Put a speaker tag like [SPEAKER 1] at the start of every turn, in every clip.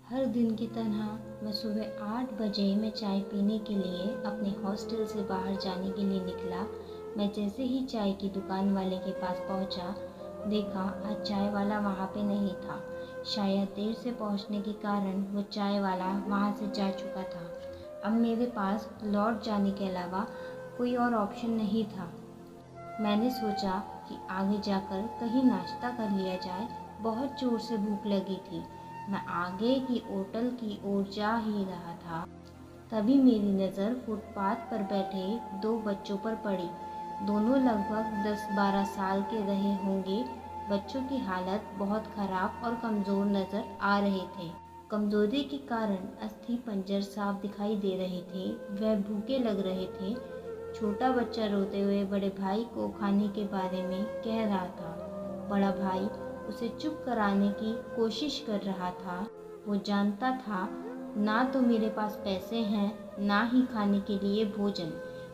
[SPEAKER 1] हर दिन की तरह मैं सुबह 8 बजे मैं चाय पीने के लिए अपने हॉस्टल से बाहर जाने के लिए निकला। मैं जैसे ही चाय की दुकान वाले के पास पहुंचा, देखा आज चाय वाला वहां पे नहीं था। शायद देर से पहुंचने के कारण वो चाय वाला वहां से जा चुका था। अब मेरे पास लौट जाने के अलावा कोई और ऑप्शन नहीं था। मैंने सोचा कि आगे जाकर कहीं नाश्ता कर लिया जाए। बहुत जोर से भूख लगी थी। मैं आगे की होटल की ओर जा ही रहा था, तभी मेरी नज़र फुटपाथ पर बैठे 2 बच्चों पर पड़ी। दोनों लगभग 10-12 साल के रहे होंगे। बच्चों की हालत बहुत खराब और कमज़ोर नज़र आ रहे थे। कमज़ोरी के कारण अस्थि पंजर साफ दिखाई दे रहे थे। वह भूखे लग रहे थे। छोटा बच्चा रोते हुए बड़े भाई को खाने के बारे में कह रहा था। बड़ा भाई उसे चुप कराने की कोशिश कर रहा था। वो जानता था ना तो मेरे पास पैसे हैं, ना ही खाने के लिए भोजन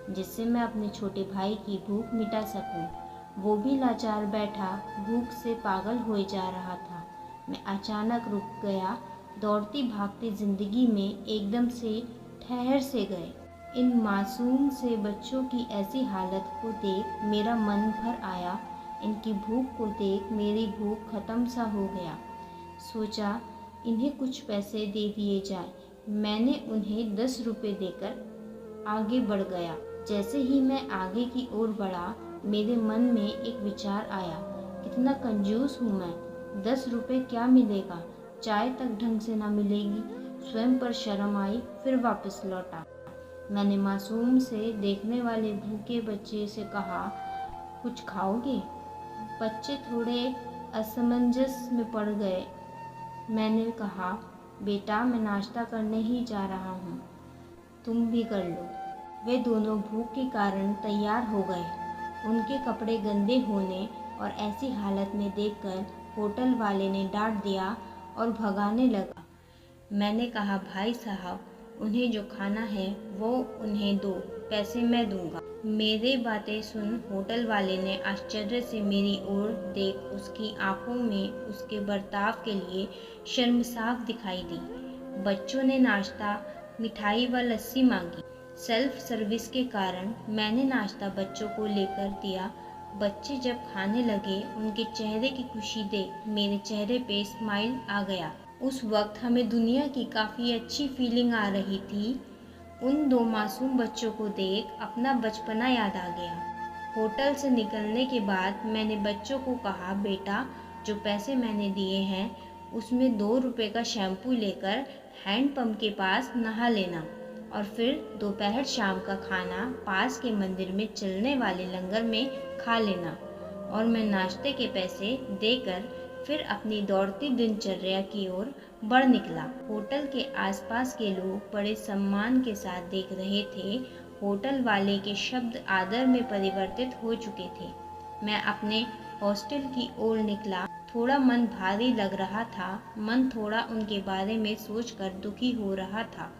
[SPEAKER 1] जिससे मैं अपने छोटे भाई की भूख मिटा सकूं। वो भी लाचार बैठा भूख से पागल हो जा रहा था। मैं अचानक रुक गया। दौड़ती भागती जिंदगी में एकदम से ठहर से गए। इन मासूम से बच्चों की ऐसी हालत को देख मेरा मन भर आया। इनकी भूख को देख मेरी भूख खत्म सा हो गया। सोचा इन्हें कुछ पैसे दे दिए जाए। मैंने उन्हें 10 रुपये देकर आगे बढ़ गया। जैसे ही मैं आगे की ओर बढ़ा, मेरे मन में एक विचार आया, कितना कंजूस हूँ मैं। 10 रुपये क्या मिलेगा, चाय तक ढंग से ना मिलेगी। स्वयं पर शर्म आई, फिर वापस लौटा। मैंने मासूम से देखने वाले भूखे बच्चे से कहा, कुछ खाओगे? बच्चे थोड़े असमंजस में पड़ गए। मैंने कहा, बेटा मैं नाश्ता करने ही जा रहा हूँ, तुम भी कर लो। वे दोनों भूख के कारण तैयार हो गए। उनके कपड़े गंदे होने और ऐसी हालत में देखकर होटल वाले ने डांट दिया और भगाने लगा। मैंने कहा, भाई साहब उन्हें जो खाना है वो उन्हें दो, पैसे मैं दूंगा। मेरे बातें सुन होटल वाले ने आश्चर्य से मेरी ओर देख उसकी आंखों में उसके बर्ताव के लिए शर्म साफ दिखाई दी। बच्चों ने नाश्ता, मिठाई व लस्सी मांगी। सेल्फ सर्विस के कारण मैंने नाश्ता बच्चों को लेकर दिया। बच्चे जब खाने लगे, उनके चेहरे की खुशी देख मेरे चेहरे पे स्माइल आ गया। उस वक्त हमें दुनिया की काफ़ी अच्छी फीलिंग आ रही थी। उन 2 मासूम बच्चों को देख अपना बचपना याद आ गया। होटल से निकलने के बाद मैंने बच्चों को कहा, बेटा जो पैसे मैंने दिए हैं उसमें 2 रुपये का शैम्पू लेकर हैंडपम्प के पास नहा लेना और फिर दोपहर शाम का खाना पास के मंदिर में चलने वाले लंगर में खा लेना। और मैं नाश्ते के पैसे देकर फिर अपनी दौड़ती दिनचर्या की ओर बढ़ निकला। होटल के आसपास के लोग बड़े सम्मान के साथ देख रहे थे। होटल वाले के शब्द आदर में परिवर्तित हो चुके थे। मैं अपने हॉस्टल की ओर निकला। थोड़ा मन भारी लग रहा था। मन थोड़ा उनके बारे में सोचकर दुखी हो रहा था।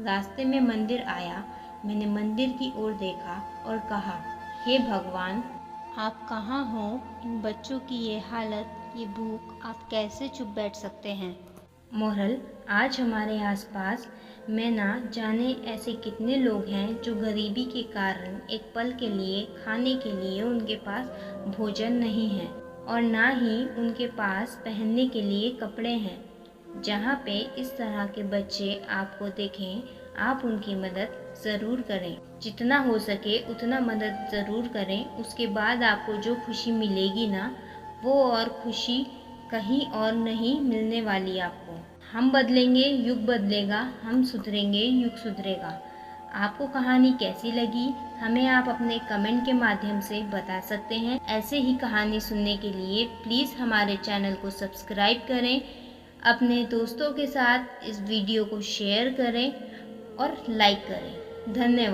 [SPEAKER 1] रास्ते में मंदिर आया। मैंने मंदिर की ओर देखा और कहा, हे भगवान, आप कहाँ हो? इन बच्चों की ये हालत, ये भूख, आप कैसे चुप बैठ सकते हैं? मोरल, आज हमारे आसपास मैं ना जाने ऐसे कितने लोग हैं जो गरीबी के कारण एक पल के लिए खाने के लिए उनके पास भोजन नहीं है और ना ही उनके पास पहनने के लिए कपड़े हैं। जहाँ पे इस तरह के बच्चे आपको देखें, आप उनकी मदद ज़रूर करें। जितना हो सके उतना मदद ज़रूर करें। उसके बाद आपको जो खुशी मिलेगी ना, वो और खुशी कहीं और नहीं मिलने वाली आपको। हम बदलेंगे, युग बदलेगा। हम सुधरेंगे, युग सुधरेगा। आपको कहानी कैसी लगी, हमें आप अपने कमेंट के माध्यम से बता सकते हैं। ऐसे ही कहानी सुनने के लिए प्लीज़ हमारे चैनल को सब्सक्राइब करें। अपने दोस्तों के साथ इस वीडियो को शेयर करें और लाइक करें। धन्यवाद।